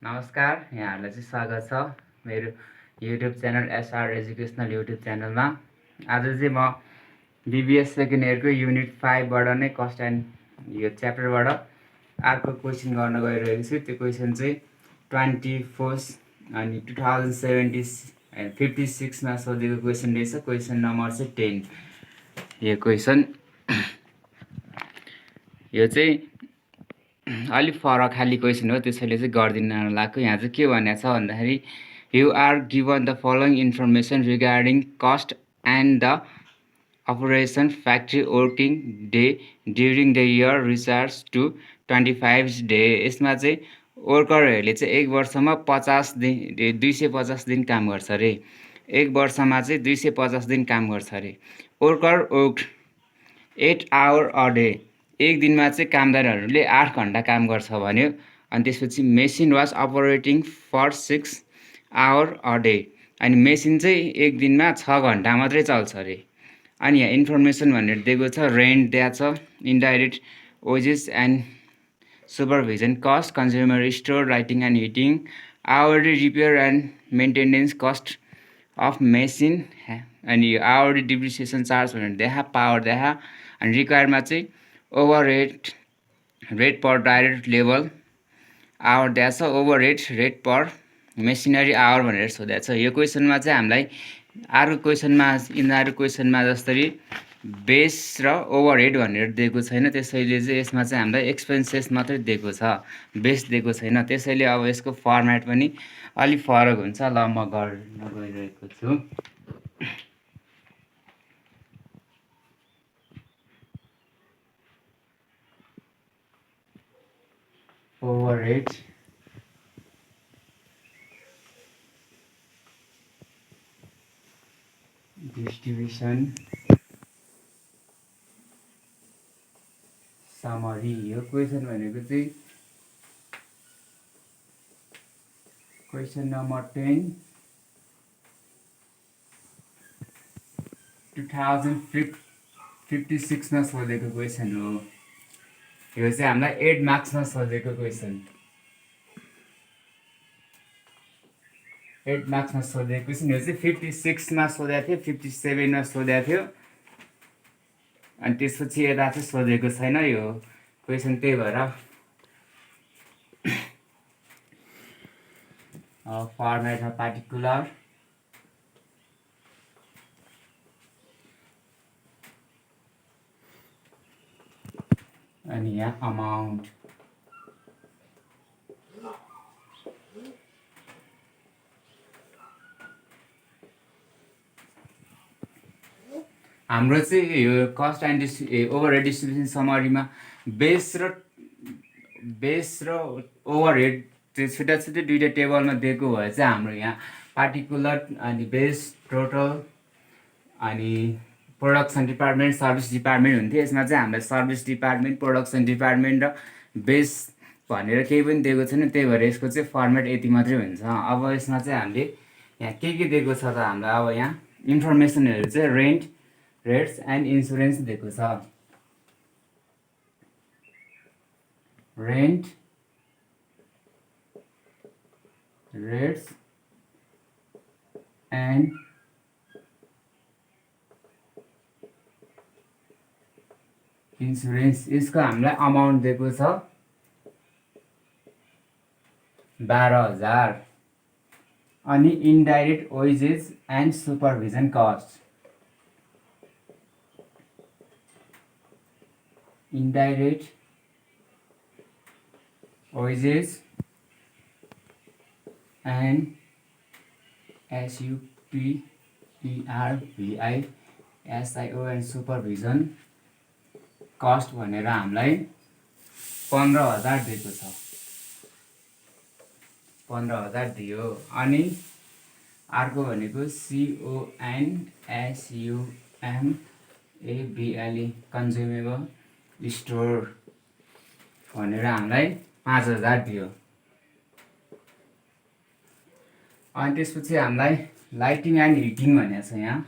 नमस्कार, यहाँहरूलाई चाहिँ स्वागत छ मेरो YouTube channel SR educational YouTube च्यानलमा। आज चाहिँ म बिबिएस सेकेन्ड इयरको युनिट 5 बाट नै कस्ट एन्ड यो च्याप्टरबाट अर्को क्वेसन गर्न गइरहेको छु। त्यो क्वेसन चाहिँ 24 अनि 2056 मा सोधेको क्वेसन रहेछ। क्वेसन नम्बर चाहिँ 10। यो क्वेसन यो चाहिँ अलि फरक खाली क्वेसन हो, त्यसैले चाहिँ गर्दिन लाग्यो। यहाँ चाहिँ के भनेको छ भन्दाखेरि you are given the following information regarding cost and the operation factory working day during the year recharge to 25 day. यसमा चाहिँ वर्करहरूले चाहिँ एक वर्षमा 250 दिन काम गर्छ अरे। एक वर्षमा चाहिँ 250 दिन काम गर्छ अरे। Worker work 8 hour a day. एक दिनमा चाहिँ कामदारहरूले 8 घन्टा काम गर्छ भन्यो। अनि त्यसपछि machine was operating for 6 hour a day. अनि मेसिन चाहिँ एक दिनमा 6 घन्टा मात्रै चल्छ अरे। अनि यहाँ इन्फर्मेसन भनेर दिएको छ, रेन्ट दिएको छ, indirect wages and supervision cost, consumer store, lighting and heating, hourly repair and maintenance cost of machine, अनि आवरली डिप्रिसिएसन चार्ज भनेर देखा, पावर देखा। अनि रिक्वायरमा चाहिँ over rate per direct level hour दिएको छ, over rate per machinery hour भनेर सोधेको छ। यो क्वेसनमा चाहिँ हामीलाई अर्को क्वेसनमा जसरी बेस र ओभरहेड भनेर दिएको छैन, त्यसैले चाहिँ यसमा चाहिँ हामीलाई एक्सपेन्सेस मात्रै दिएको छ, बेस दिएको छैन। त्यसैले अब यसको फर्मेट पनि अलि फरक हुन्छ। ल म गर्न गइरहेको छु। Overhead distribution summary. यो क्वेसन भनेको चाहिँ क्वेसन नम्बर 10 2056 मा सोधेको क्वेसन हो। यो चाहिँ हामीलाई 8 मार्क्समा सोधेको क्वेसन। 8 मार्क्समा सोधेको क्वेसन। यो चाहिँ 56 मा सोधेको थियो, 57 मा सोधेको थियो। अनि त्यसपछि यता चाहिँ सोधेको छैन यो क्वेसन, त्यही भएर फर्मेटमा पार्टिकुलर अनि यहाँ अमाउन्ट। हाम्रो चाहिँ यो कस्ट एन्ड ओभरहेड डिस्ट्रिब्युसन समरीमा बेस र ओभरहेड त्यो छुट्टा छुट्टै दुईवटा टेबलमा दिएको भए चाहिँ हाम्रो यहाँ पार्टिकुलर अनि बेस, टोटल अनि प्रोडक्सन डिपार्टमेन्ट, सर्भिस डिपार्टमेन्ट हुन्थ्यो। यसमा चाहिँ हामीलाई सर्भिस डिपार्टमेन्ट, प्रोडक्सन डिपार्टमेन्ट र बेस भनेर केही पनि दिएको छैन, त्यही भएर यसको चाहिँ फर्मेट यति मात्रै हुन्छ। अब यसमा चाहिँ हामीले यहाँ के दिएको छ त हामीलाई, अब यहाँ इन्फर्मेसनहरू चाहिँ रेन्ट, रेट्स एन्ड इन्सुरेन्स दिएको छ। Rent, rates and insurance. यसको हामीलाई अमाउन्ट दिएको छ 12,000। अनि indirect wages and supervision cost, indirect wages and SUPERVISION and supervision cost भनेर हामीलाई 15,000 दिएको छ। 15,000 दियो। अनि अर्को भनेको CONSUMABLE कन्ज्युमेबल स्टोर भनेर हामीलाई 5,000 दियो। अनि त्यसपछि हामीलाई लाइटिङ एन्ड हिटिङ भनेको छ। यहाँ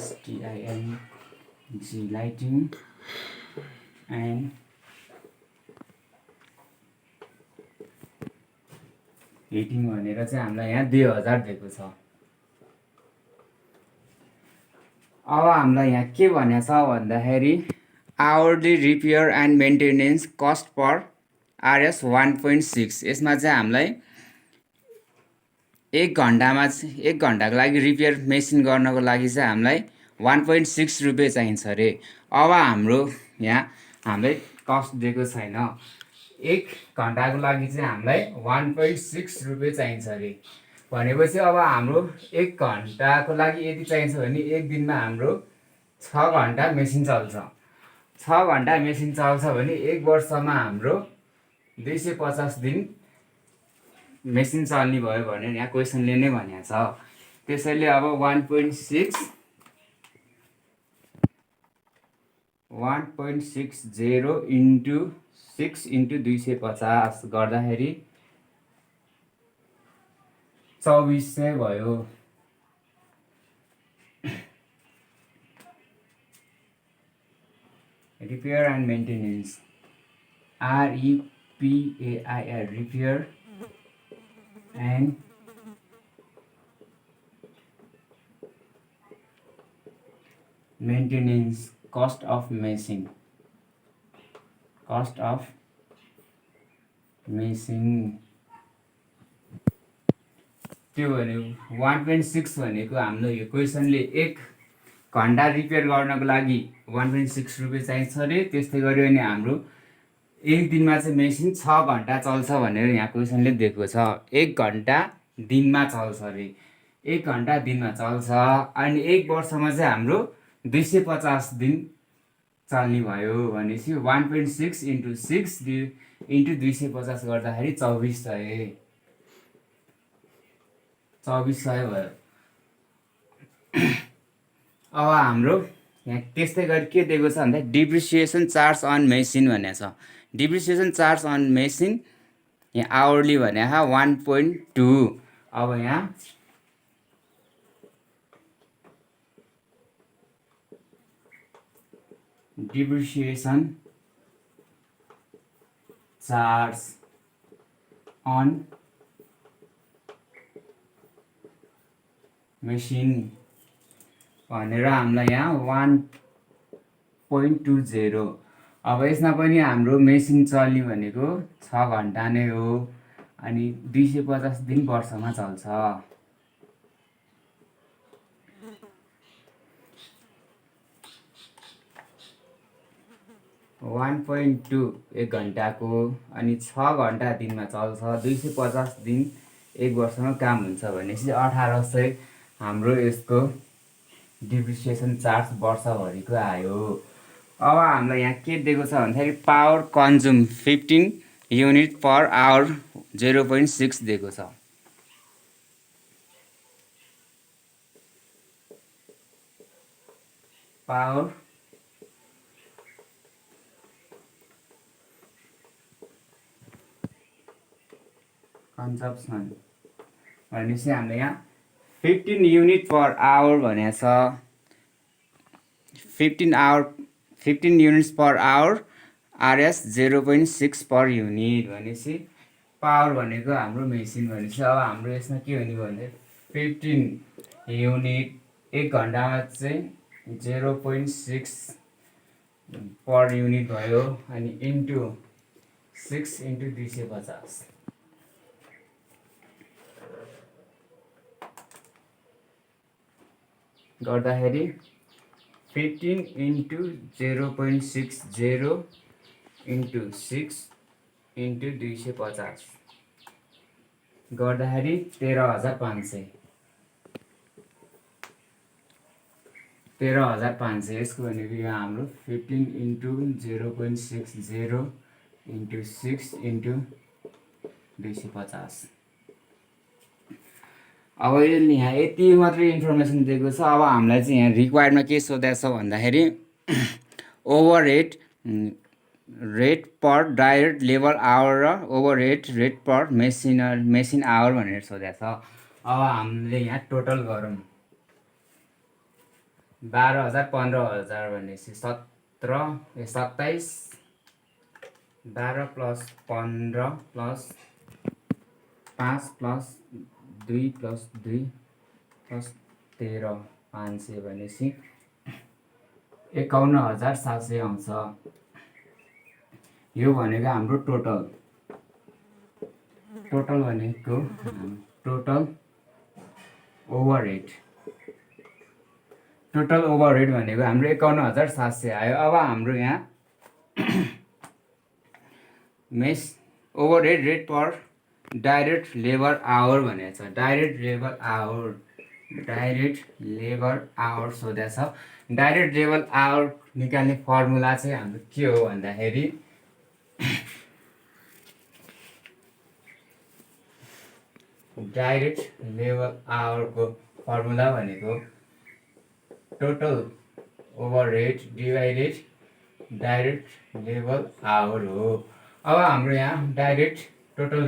LIGSTIN G lighting and heating भनेर चाहिँ हामीलाई यहाँ 2000 दिएको छ। अब हामीलाई यहाँ के भनेको छ भन्दाखेरि hourly repair and maintenance cost per RS 1.6। यसमा चाहिँ हामीलाई एक घन्टाको लागि रिपेयर मेसिन गर्नको लागि चाहिँ हामीलाई 1.6 रुपियाँ चाहिन्छ अरे। अब हाम्रो यहाँ हामीलाई कस्ट दिएको छैन। एक घन्टाको लागि चाहिँ हामीलाई 1.6 रुपियाँ चाहिन्छ अरे। भनेपछि अब हाम्रो एक घन्टाको लागि यति चाहिन्छ भने एक दिनमा हाम्रो 6 घन्टा मेसिन चल्छ। 6 घन्टा मेसिन चल्छ भने एक वर्षमा हाम्रो 250 दिन मेसिन चल्ने भयो भने यहाँ क्वेसनले नै भनेको छ। त्यसैले अब 1.60 इन्टु 6 इन्टु 250 गर्दाखेरि 2400 भयो। Repair and maintenance REPAIR repair and maintenance cost of machine त्यो भनेको 1.6 भनेको हाम्रो यो क्वेसनले एक घन्टा रिपेयर गर्नको लागि 1.6 रुपियाँ चाहिन्छ अरे। त्यस्तै गऱ्यो भने हाम्रो एक दिनमा चाहिँ मेसिन 6 घन्टा चल्छ भनेर यहाँ क्वेसनले दिएको छ। एक घन्टा दिनमा चल्छ अरे। एक घन्टा दिनमा चल्छ अनि एक वर्षमा चाहिँ हाम्रो 250 दिन चल्ने भयो भनेपछि 1.6 इन्टु 6 इन्टु 250 गर्दाखेरि 2400 भयो। अब हाम्रो यहाँ त्यस्तै गरी के दिएको छ भन्दा डिप्रिसिएसन चार्ज अन मेसिन भनेको छ। डिप्रिसिएसन चार्ज अन मेसिन यहाँ आवरली भने 1.2। अब यहाँ डिप्रिसिएसन चार्ज अन मेसिन भनेर हामीलाई यहाँ 1.20। अब यसमा पनि हाम्रो मेसिन चल्ने भनेको 6 घन्टा नै हो अनि 250 दिन वर्षमा चल्छ। 1.2 एक घन्टाको अनि 6 घन्टा दिनमा चल्छ। 250 दिन एक वर्षमा काम हुन्छ भनेपछि 1800 हाम्रो यसको डिप्रिसिएसन चार्ज वर्षभरिको आयो। अब हामीलाई यहाँ के दिएको छ भन्दाखेरि power consume 15 unit per hour 0.6 दिएको छ। पावर कन्जम्सन भनेपछि हामीले यहाँ 15 युनिट पर आवर भनेको छ। 15 units per hour RS 0.6 per unit भनेपछि पावर भनेको हाम्रो मेसिन भनेपछि अब हाम्रो यसमा के हुने भन्दा 15 युनिट एक घन्टामा चाहिँ 0.6 पर युनिट भयो अनि इन्टु 6 इन्टु 250 गर्दाखेरि 15 इन्टु 0.60 इन्टु 6 इन्टु 250 गर्दाखेरि 13,500 यसको भनेको यो हाम्रो 15 इन्टु 0.60 इन्टु 6 इन्टु 250। अब यसले यहाँ यति मात्रै इन्फर्मेसन दिएको छ। अब हामीलाई चाहिँ यहाँ रिक्वायर्डमा के सोधेको छ भन्दाखेरि overhead rate per direct labour hour र overhead rate per machine hour भनेर सोधेको छ। अब हामीले यहाँ टोटल गरौँ। 12,000 15,000 भनेपछि 27 12 plus 15 plus 5 plus 2 plus 2 plus 13 500 भनेपछि 51,700 आउँछ। यो भनेको हाम्रो टोटल भनेको टोटल ओभरहेड भनेको हाम्रो 51,700 आयो। अब हाम्रो यहाँ mess overhead rate per direct labour our भनेको छ। डाइरेक्ट लेबर आवर सोधेको छ। डाइरेक्ट लेबर आवर निकाल्ने फर्मुला चाहिँ हाम्रो के हो भन्दाखेरि डाइरेक्ट लेबर आवरको फर्मुला भनेको total overhead divided direct labour our हो। अब हाम्रो यहाँ डाइरेक्ट टोटल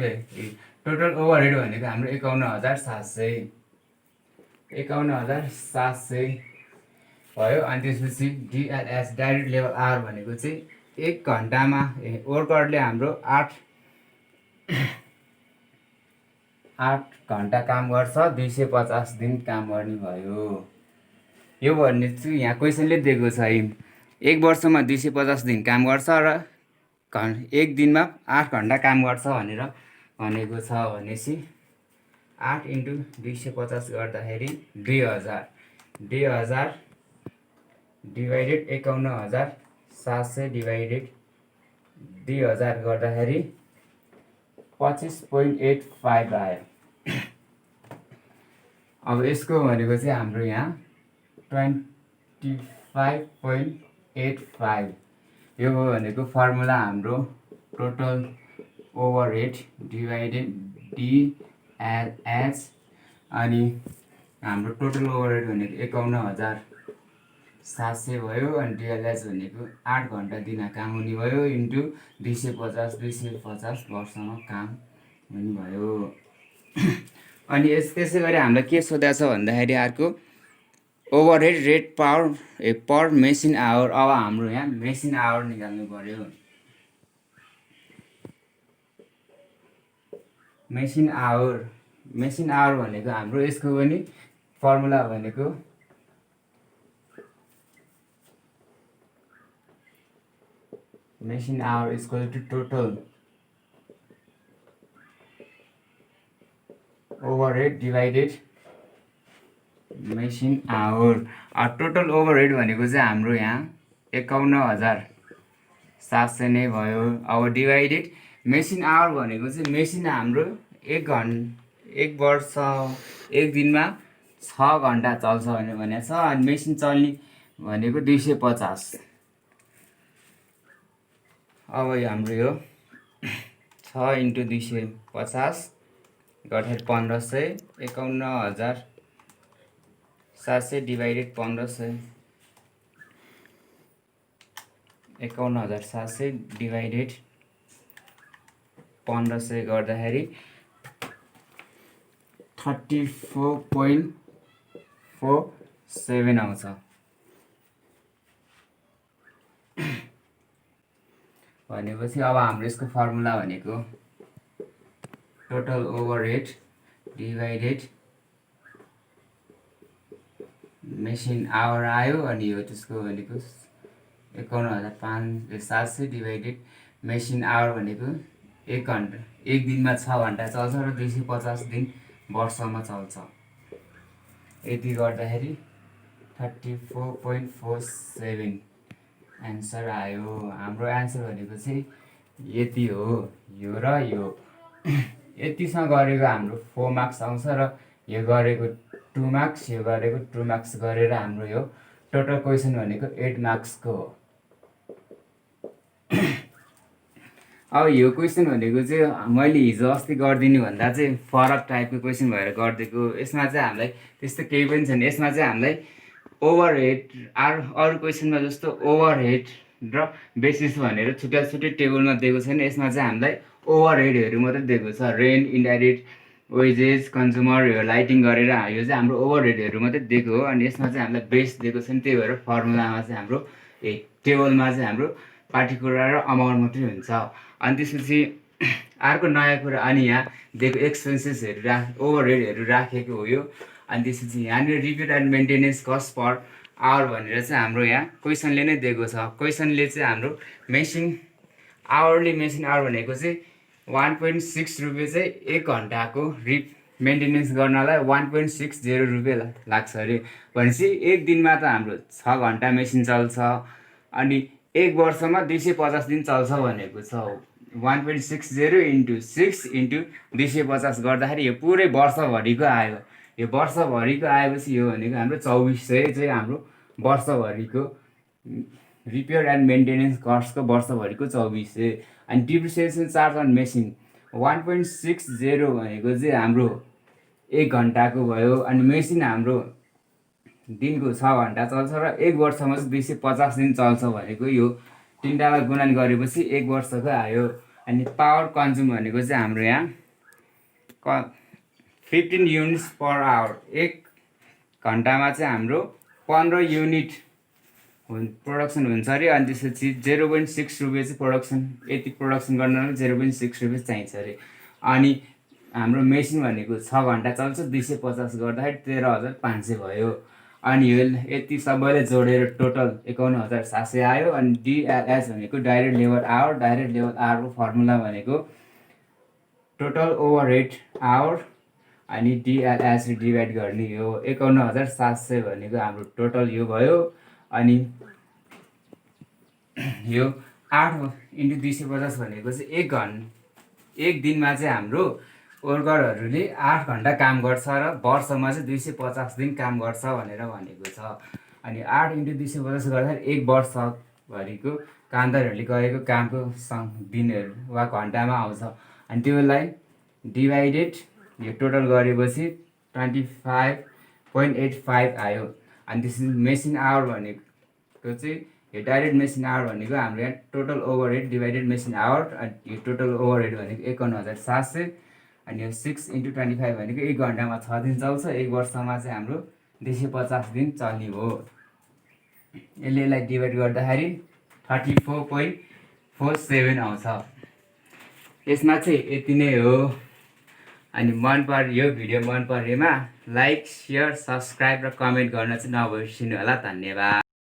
ओभरहेड भनेको हाम्रो 51,700 भयो। अनि त्यसपछि डिएलएस डाइरेक्ट लेबर आवर भनेको चाहिँ 1 घन्टामा वर्करले हाम्रो 8 घन्टा काम गर्छ, 250 दिन काम गर्ने भयो। यो भन्ने चाहिँ यहाँ क्वेसनले दिएको छ। 1 वर्षमा 250 दिन काम गर्छ र 1 दिनमा 8 घन्टा काम गर्छ भनेर भनेको छ भनेपछि 8 × 250 गर्दाखेरि 2000 डिभाइडेड 51,700 डिभाइडेड 2000 गर्दाखेरि 25.85 आयो। अब यसको भनेको चाहिँ हाम्रो यहाँ 25.85 यो हो भनेको फर्मुला हाम्रो टोटल ओभरहेड डिभाइडेड डिएलएच। अनि हाम्रो टोटल ओभरहेड भनेको 51,700 भयो। अनि डिएलएच भनेको 8 घन्टा दिन काम हुने भयो इन्टु 250 वर्षमा काम हुने भयो। अनि त्यसै गरी हामीलाई के सोधेको छ भन्दाखेरि अर्को overhead rate per machine hour. अब हाम्रो यहाँ मेसिन आवर निकाल्नु पर्यो। मेसिन आवर भनेको हाम्रो यसको पनि फर्मुला भनेको machine hour equal to total overhead divided machine hour. Total overhead भनेको चाहिँ हाम्रो यहाँ 51,700 नै भयो। अब डिभाइडेड मेसिन आवर भनेको चाहिँ मेसिन हाम्रो 1 वर्ष 1 दिनमा 6 घन्टा चल्छ भनेको छ। अनि मेसिन चल्ने भनेको 250। अब हाम्रो यो 6 × 250 गर्दाखेरि 1500 51,700 डिभाइडेड 1500 51,700 डिभाइडेड 1500 गर्दाखेरि 34.47 आउँछ। भनेपछि अब हाम्रो यसको फर्मुला भनेको total overhead divided machine hour आयो। अनि यो त्यसको भनेको 51,700 डिभाइडेड मेसिन आवर भनेको 1 घन्टा 1 दिनमा 6 घन्टा चल्छ र 250 दिन वर्षमा चल्छ। यति गर्दाखेरि 34.47 एन्सर आयो। हाम्रो एन्सर भनेको चाहिँ यति हो, यो र यो। यतिसँग गरेको हाम्रो 4 मार्क्स आउँछ र यो गरेको 2 मार्क्स, यो गरेको 2 मार्क्स गरेर हाम्रो यो टोटल क्वेसन भनेको 8 मार्क्सको हो। अब यो क्वेसन भनेको चाहिँ मैले हिजो अस्ति गरिदिनु भन्दा चाहिँ फरक टाइपको क्वेसन भएर गरिदिएको। यसमा चाहिँ हामीलाई त्यस्तो केही पनि छैन। यसमा चाहिँ हामीलाई ओभरहेड अरू क्वेसनमा जस्तो ओभरहेड र बेसिस भनेर छुट्टै टेबलमा दिएको छैन। यसमा चाहिँ हामीलाई ओभरहेडहरू मात्रै दिएको छ। Rent, indirect wages consumer lighting गरेर यो चाहिँ हाम्रो ओभरहेडहरू मात्रै दिएको हो। अनि यसमा चाहिँ हामीलाई बेस दिएको छ नि, त्यही भएर फर्मुलामा चाहिँ हाम्रो टेबलमा चाहिँ हाम्रो पार्टिकुलर र अमाउन्ट मात्रै हुन्छ। अनि त्यसपछि अर्को नयाँ कुरा, अनि यहाँ दिएको एक्सपेन्सेसहरू ओभरहेडहरू राखेको हो यो। अनि त्यसपछि यहाँनिर repair and maintenance cost per hour भनेर चाहिँ हाम्रो यहाँ क्वेसनले नै दिएको छ। क्वेसनले चाहिँ हाम्रो मेसिन आवरली मेसिन आवर भनेको चाहिँ 1.6 रुपियाँ चाहिँ 1 घन्टाको मेन्टेनेन्स गर्नलाई 1.60 रुपियाँ लाग्छ अरे। भनेपछि एक दिनमा त हाम्रो 6 घन्टा मेसिन चल्छ, अनि एक वर्षमा 250 दिन चल्छ भनेको छ। 1.60 इन्टु 6 इन्टु 250 गर्दाखेरि यो पुरै वर्षभरिको आयो। यो वर्षभरिको आएपछि यो भनेको हाम्रो 2400 चाहिँ हाम्रो वर्षभरिको रिपेयर एन्ड मेन्टेनेन्स कस्टको वर्षभरिको 2400। अनि डिप्रिसिएसन चार्ज अन मेसिन 1.60 भनेको चाहिँ हाम्रो 1 घन्टाको भयो। अनि मेसिन हाम्रो दिनको 6 घन्टा चल्छ र एक वर्षमा चाहिँ 250 दिन चल्छ भनेको यो तिनवटालाई गुणन गरेपछि एक वर्षको आयो। अनि पावर कन्ज्युम भनेको चाहिँ हाम्रो यहाँ 15 युनिट्स पर आवर, एक घन्टामा चाहिँ हाम्रो 15 युनिट प्रोडक्सन हुन्छ अरे। अनि त्यसपछि 0.6 रुपियाँ चाहिँ प्रोडक्सन, यति प्रोडक्सन गर्नलाई 0.6 रुपियाँ चाहिन्छ अरे। अनि हाम्रो मेसिन भनेको 6 घन्टा चल्छ, 250 गर्दाखेरि 13,500 भयो। अनि यो यति सबैले जोडेर टोटल 51,700 आयो। अनि डिएलएस भनेको direct labour hour, direct labour आवरको फर्मुला भनेको टोटल ओभरहेड आवर अनि डिएलएस डिभाइड गर्ने यो 51,700 भनेको हाम्रो टोटल यो भयो। अनि यो 8 इन्टु 250 भनेको चाहिँ एक दिनमा चाहिँ हाम्रो वर्करहरूले 8 घन्टा काम गर्छ र वर्षमा चाहिँ 250 दिन काम गर्छ भनेर भनेको छ। अनि 8 इन्टु 250 गर्दाखेरि एक वर्षभरिको कामदारहरूले गरेको कामको दिनहरू वा घन्टामा आउँछ। अनि त्योलाई डिभाइडेड यो टोटल गरेपछि 25.85 आयो। अनि त्यसपछि मेसिन आवर भनेको चाहिँ यो डाइरेक्ट मेसिन आवर भनेको हाम्रो यहाँ total overhead divided machine hour. अनि यो टोटल ओभरहेड भनेको 51,700। अनि यो 6 इन्टु 25 भनेको एक घन्टामा 6 दिन चल्छ, एक वर्षमा चाहिँ हाम्रो 250 दिन चल्ने हो। यसलाई डिभाइड गर्दाखेरि 34.47 आउँछ। यसमा चाहिँ यति नै हो। अनि यो भिडियो मन परेमा लाइक, सेयर, सब्सक्राइब र कमेन्ट गर्न चाहिँ नबिर्सिनु होला। धन्यवाद।